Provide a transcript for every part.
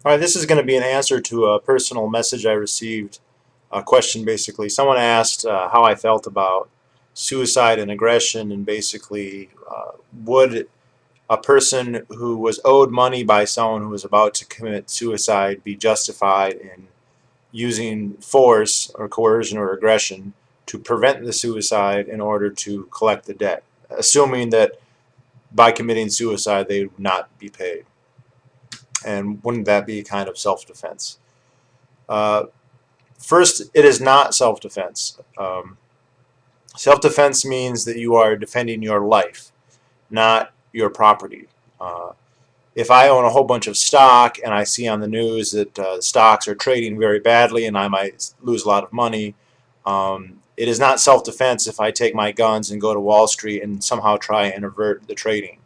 All right, this is going to be an answer to a personal message I received, a question basically. Someone asked how I felt about suicide and aggression, and basically, would a person who was owed money by someone who was about to commit suicide be justified in using force or coercion or aggression to prevent the suicide in order to collect the debt, assuming that by committing suicide they would not be paid? And wouldn't that be kind of self-defense? Uh, First, it is not self-defense. Self-defense means that you are defending your life, not your property. If I own a whole bunch of stock and I see on the news that stocks are trading very badly and I might lose a lot of money, it is not self-defense if I take my guns and go to Wall Street and somehow try and avert the trading.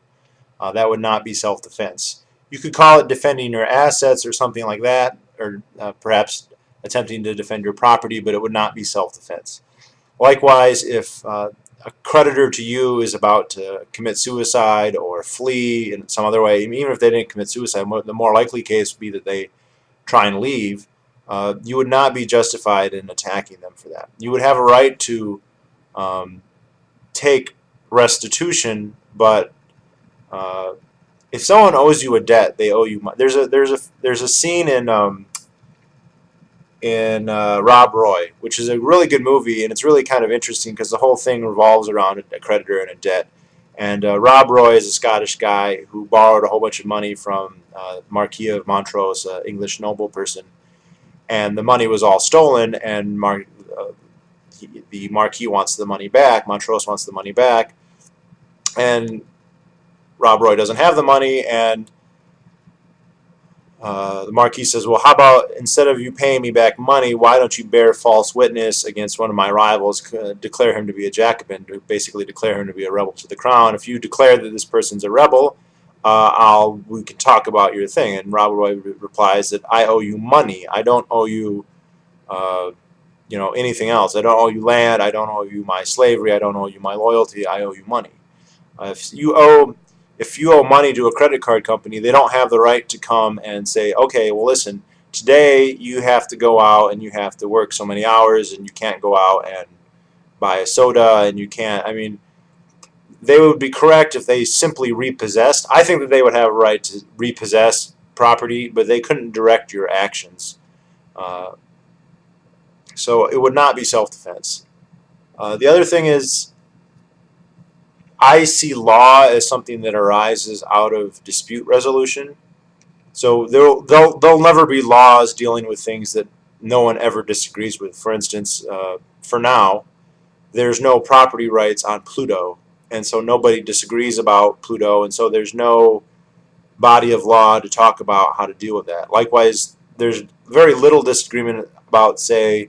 That would not be self-defense. You could call it defending your assets or something like that, or perhaps attempting to defend your property, but it would not be self-defense. Likewise, if a creditor to you is about to commit suicide or flee in some other way, even if they didn't commit suicide, the more likely case would be that they try and leave. You would not be justified in attacking them for that. You would have a right to take restitution, but if someone owes you a debt, they owe you money. There's a scene in Rob Roy, which is a really good movie, and it's really kind of interesting because the whole thing revolves around a creditor and a debt. And Rob Roy is a Scottish guy who borrowed a whole bunch of money from Marquis of Montrose, an English noble person, and the money was all stolen. And the Marquis wants the money back. Montrose wants the money back, and Rob Roy doesn't have the money, and the Marquis says, well, how about instead of you paying me back money, why don't you bear false witness against one of my rivals, declare him to be a Jacobin, basically declare him to be a rebel to the crown. If you declare that this person's a rebel, we can talk about your thing. And Rob Roy replies that I owe you money. I don't owe you anything else. I don't owe you land. I don't owe you my slavery. I don't owe you my loyalty. I owe you money. If you owe money to a credit card company, they don't have the right to come and say, okay, well, listen, today you have to go out and you have to work so many hours and you can't go out and buy a soda and you can't. I mean, they would be correct if they simply repossessed. I think that they would have a right to repossess property, but they couldn't direct your actions. So it would not be self-defense. The other thing is, I see law as something that arises out of dispute resolution. So there'll never be laws dealing with things that no one ever disagrees with. For instance, for now, there's no property rights on Pluto, and so nobody disagrees about Pluto, and so there's no body of law to talk about how to deal with that. Likewise, there's very little disagreement about, say,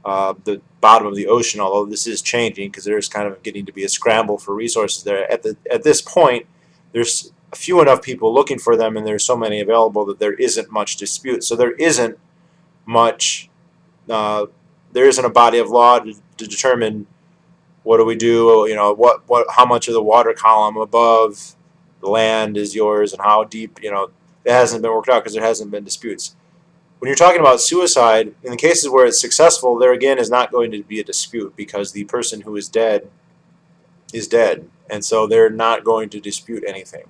the bottom of the ocean, although this is changing because there's kind of getting to be a scramble for resources there. At this point, there's few enough people looking for them, and there's so many available that there isn't much dispute. So there isn't much. There isn't a body of law to determine what do we do. How much of the water column above the land is yours, and how deep. It hasn't been worked out because there hasn't been disputes. When you're talking about suicide, in the cases where it's successful, there again is not going to be a dispute because the person who is dead, and so they're not going to dispute anything.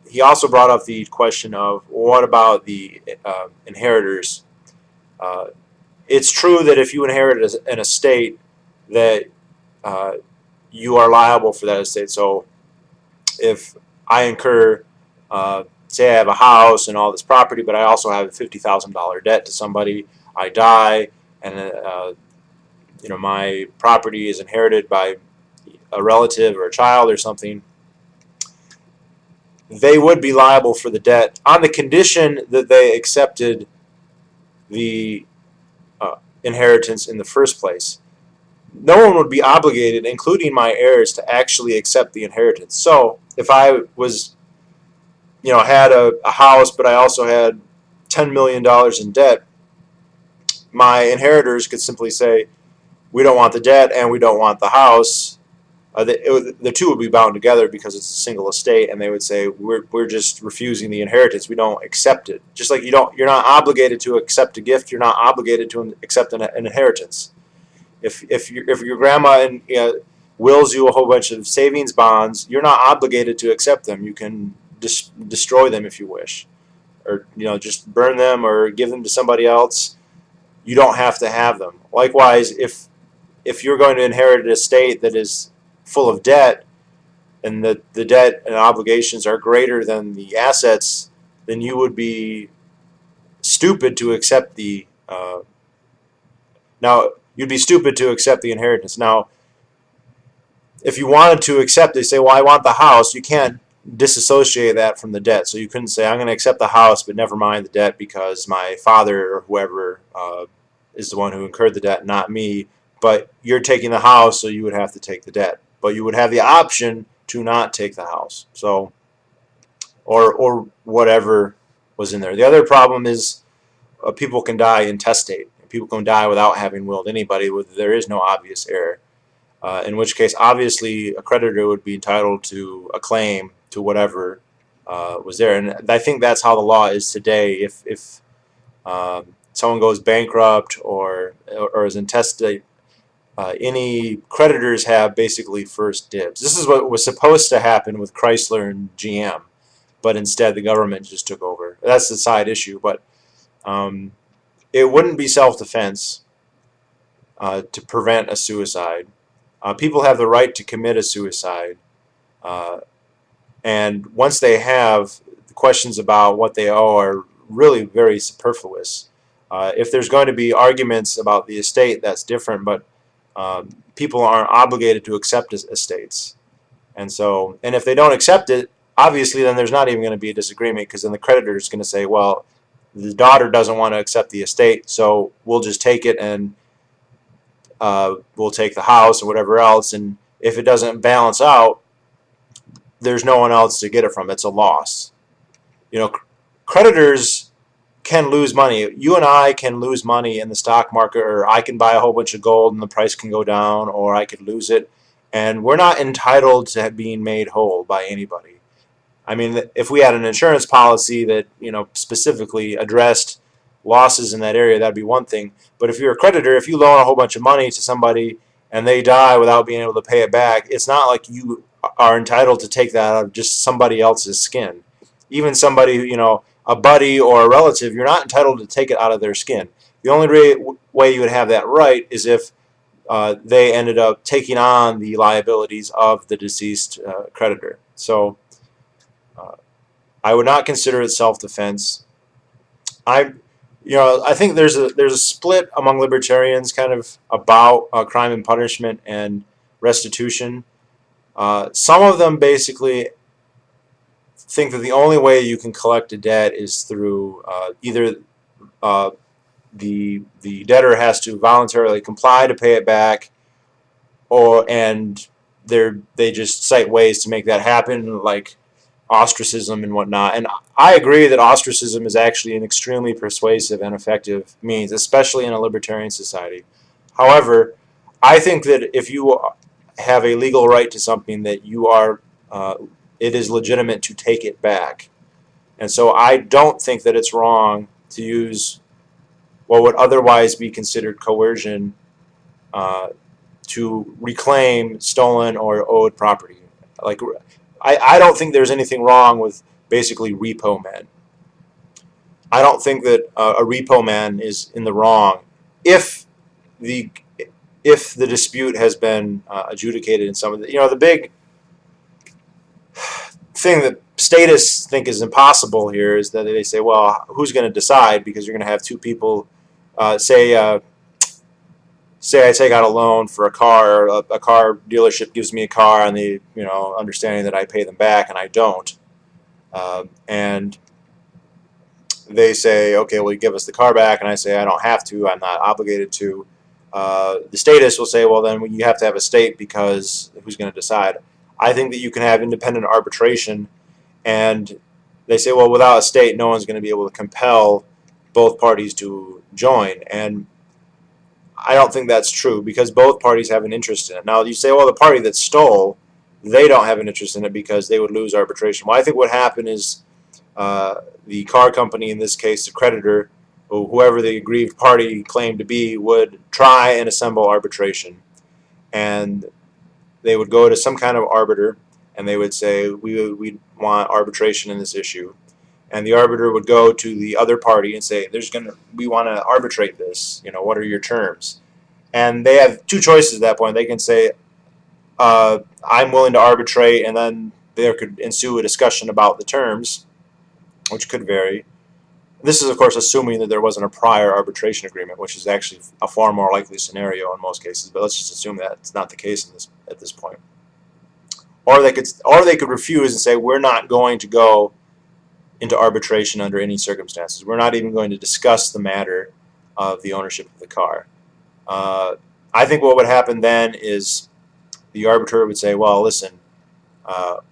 He also brought up the question of what about the inheritors? It's true that if you inherit an estate, that you are liable for that estate. So if I incur say I have a house and all this property, but I also have a $50,000 debt to somebody. I die, and my property is inherited by a relative or a child or something. They would be liable for the debt on the condition that they accepted the inheritance in the first place. No one would be obligated, including my heirs, to actually accept the inheritance. So if I was had a house, but I also had $10 million in debt, my inheritors could simply say, we don't want the debt and we don't want the house, The two would be bound together because it's a single estate, and they would say we're just refusing the inheritance. We don't accept it. Just like you're not obligated to accept a gift. You're not obligated to accept an inheritance. If your grandma wills you a whole bunch of savings bonds, you're not obligated to accept them. You can destroy them if you wish, or just burn them or give them to somebody else. You don't have to have them. Likewise, if you're going to inherit an estate that is full of debt, and the debt and obligations are greater than the assets, then you would be stupid to accept the now you'd be stupid to accept the inheritance. Now, if you wanted to accept it, say, well, I want the house, you can't disassociate that from the debt. So you couldn't say, I'm going to accept the house, but never mind the debt because my father or whoever is the one who incurred the debt, not me. But you're taking the house, so you would have to take the debt. But you would have the option to not take the house. So, or whatever was in there. The other problem is people can die intestate. People can die without having willed anybody. There is no obvious heir. In which case, obviously, a creditor would be entitled to a claim to whatever was there. And I think that's how the law is today. If someone goes bankrupt or is intestate, any creditors have basically first dibs. This is what was supposed to happen with Chrysler and GM, but instead the government just took over. That's the side issue, but it wouldn't be self-defense to prevent a suicide. People have the right to commit a suicide, and once they have, the questions about what they owe are really very superfluous. If there's going to be arguments about the estate, that's different, but people aren't obligated to accept estates. And if they don't accept it, obviously then there's not even going to be a disagreement, because then the creditor is going to say, well, the daughter doesn't want to accept the estate, so we'll just take it, and we'll take the house or whatever else, and if it doesn't balance out, there's no one else to get it from. It's a loss. Creditors can lose money. You and I can lose money in the stock market, or I can buy a whole bunch of gold and the price can go down, or I could lose it, and we're not entitled to being made whole by anybody. I mean, if we had an insurance policy that specifically addressed losses in that area, that'd be one thing. But if you're a creditor, if you loan a whole bunch of money to somebody and they die without being able to pay it back, it's not like you are entitled to take that out of just somebody else's skin. Even somebody, a buddy or a relative, you're not entitled to take it out of their skin. The only way you would have that right is if they ended up taking on the liabilities of the deceased creditor. So I would not consider it self-defense. I think there's a split among libertarians kind of about crime and punishment and restitution. Some of them basically think that the only way you can collect a debt is through either the debtor has to voluntarily comply to pay it back, and they just cite ways to make that happen, like ostracism and whatnot. And I agree that ostracism is actually an extremely persuasive and effective means, especially in a libertarian society. However, I think that if you have a legal right to something, that it is legitimate to take it back. And so I don't think that it's wrong to use what would otherwise be considered coercion to reclaim stolen or owed property. Like, I don't think there's anything wrong with basically repo men. I don't think that a repo man is in the wrong if the dispute has been adjudicated in some of the big thing that statists think is impossible here is that they say, well, who's going to decide? Because you're going to have two people say I take out a loan for a car. A car dealership gives me a car, and the understanding that I pay them back, and I don't. And they say, okay, well, you give us the car back, and I say I don't have to. I'm not obligated to. The statist will say, well, then you have to have a state, because who's going to decide? I think that you can have independent arbitration, and they say, well, without a state, no one's going to be able to compel both parties to join. And I don't think that's true, because both parties have an interest in it. Now, you say, well, the party that stole, they don't have an interest in it because they would lose arbitration. Well, I think what happened is the car company, in this case the creditor, or whoever the aggrieved party claimed to be, would try and assemble arbitration. And they would go to some kind of arbiter, and they would say, we want arbitration in this issue. And the arbiter would go to the other party and say, we want to arbitrate this. What are your terms? And they have two choices at that point. They can say, I'm willing to arbitrate, and then there could ensue a discussion about the terms, which could vary. This is, of course, assuming that there wasn't a prior arbitration agreement, which is actually a far more likely scenario in most cases. But let's just assume that it's not the case at this point. Or they could refuse and say, we're not going to go into arbitration under any circumstances. We're not even going to discuss the matter of the ownership of the car. I think what would happen then is the arbiter would say, well, listen,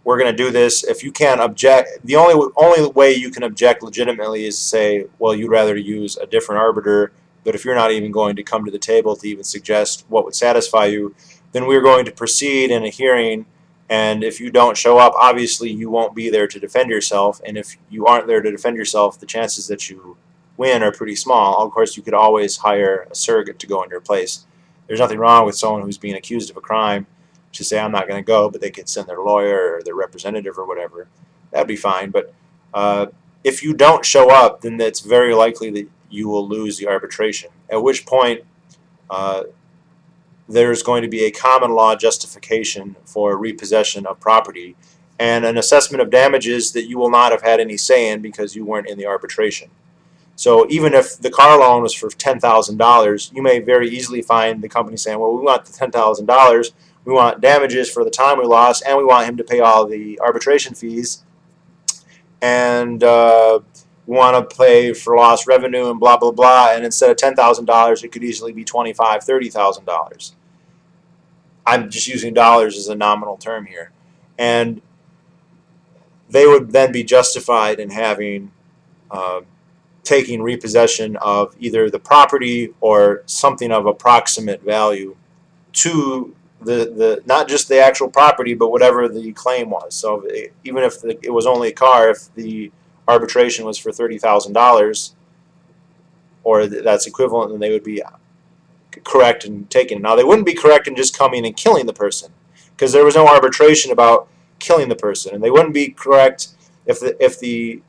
we're going to do this. If you can't object, the only way you can object legitimately is to say, well, you'd rather use a different arbiter, but if you're not even going to come to the table to even suggest what would satisfy you, then we're going to proceed in a hearing. And if you don't show up, obviously you won't be there to defend yourself. And if you aren't there to defend yourself, the chances that you win are pretty small. Of course, you could always hire a surrogate to go in your place. There's nothing wrong with someone who's being accused of a crime to say, I'm not going to go, but they could send their lawyer or their representative or whatever. That'd be fine. But if you don't show up, then it's very likely that you will lose the arbitration, at which point there's going to be a common law justification for repossession of property and an assessment of damages that you will not have had any say in because you weren't in the arbitration. So even if the car loan was for $10,000, you may very easily find the company saying, well, we want the $10,000, we want damages for the time we lost, and we want him to pay all the arbitration fees, and we want to pay for lost revenue and blah, blah, blah, and instead of $10,000, it could easily be $25,000, $30,000. I'm just using dollars as a nominal term here. And they would then be justified in having taking repossession of either the property or something of approximate value to the not just the actual property, but whatever the claim was. So even if it was only a car, if the arbitration was for $30,000 or that's equivalent, then they would be correct in taking it. Now, they wouldn't be correct in just coming and killing the person, because there was no arbitration about killing the person, and they wouldn't be correct if the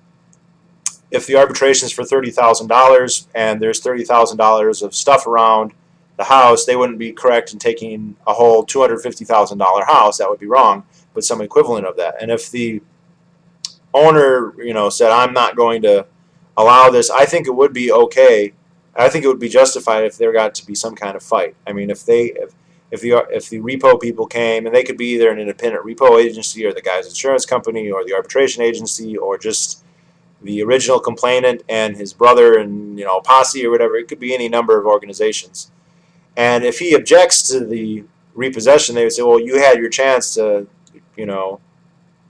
arbitration is for $30,000 and there's $30,000 of stuff around the house. They wouldn't be correct in taking a whole $250,000 house. That would be wrong, but some equivalent of that. And if the owner, said, I'm not going to allow this, I think it would be okay. I think it would be justified if there got to be some kind of fight. I mean, if the repo people came, and they could be either an independent repo agency or the guy's insurance company or the arbitration agency or just the original complainant and his brother and posse or whatever. It could be any number of organizations. And if he objects to the repossession, they would say, well, you had your chance to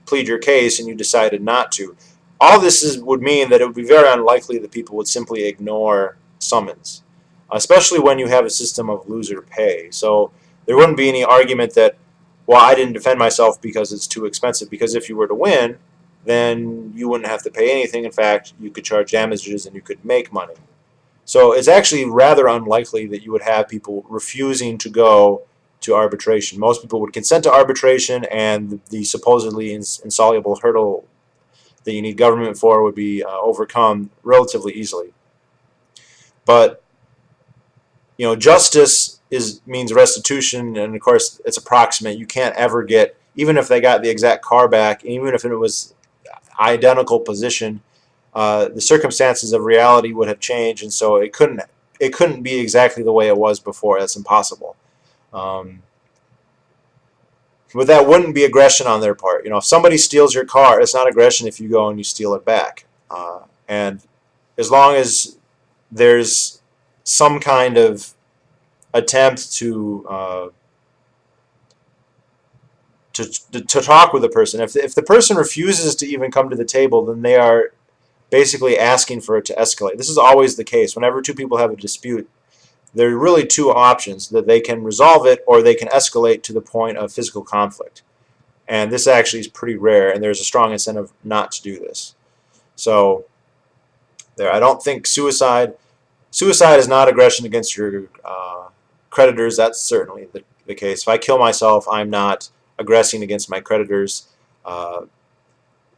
plead your case and you decided not to. All this would mean that it would be very unlikely that people would simply ignore summons, especially when you have a system of loser pay. So there wouldn't be any argument that, well, I didn't defend myself because it's too expensive, because if you were to win, then you wouldn't have to pay anything. In fact, you could charge damages and you could make money. So it's actually rather unlikely that you would have people refusing to go to arbitration. Most people would consent to arbitration, and the supposedly insoluble hurdle that you need government for would be overcome relatively easily. But justice means restitution, and of course it's approximate. You can't ever get, even if they got the exact car back, even if it was identical position, the circumstances of reality would have changed, and so it couldn't be exactly the way it was before. That's impossible. But that wouldn't be aggression on their part. If somebody steals your car, it's not aggression if you go and you steal it back. And as long as there's some kind of attempt to talk with the person, if the person refuses to even come to the table, then they are basically asking for it to escalate. This is always the case. Whenever two people have a dispute, there are really two options, that they can resolve it or they can escalate to the point of physical conflict. And this actually is pretty rare, and there's a strong incentive not to do this. So there, I don't think suicide is not aggression against your creditors. That's certainly the case. If I kill myself, I'm not aggressing against my creditors.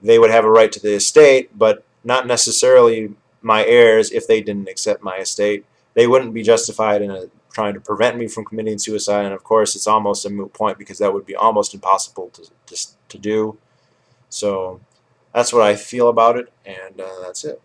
They would have a right to the estate, but not necessarily my heirs if they didn't accept my estate. They wouldn't be justified in trying to prevent me from committing suicide, and of course it's almost a moot point because that would be almost impossible to do. So that's what I feel about it, and that's it.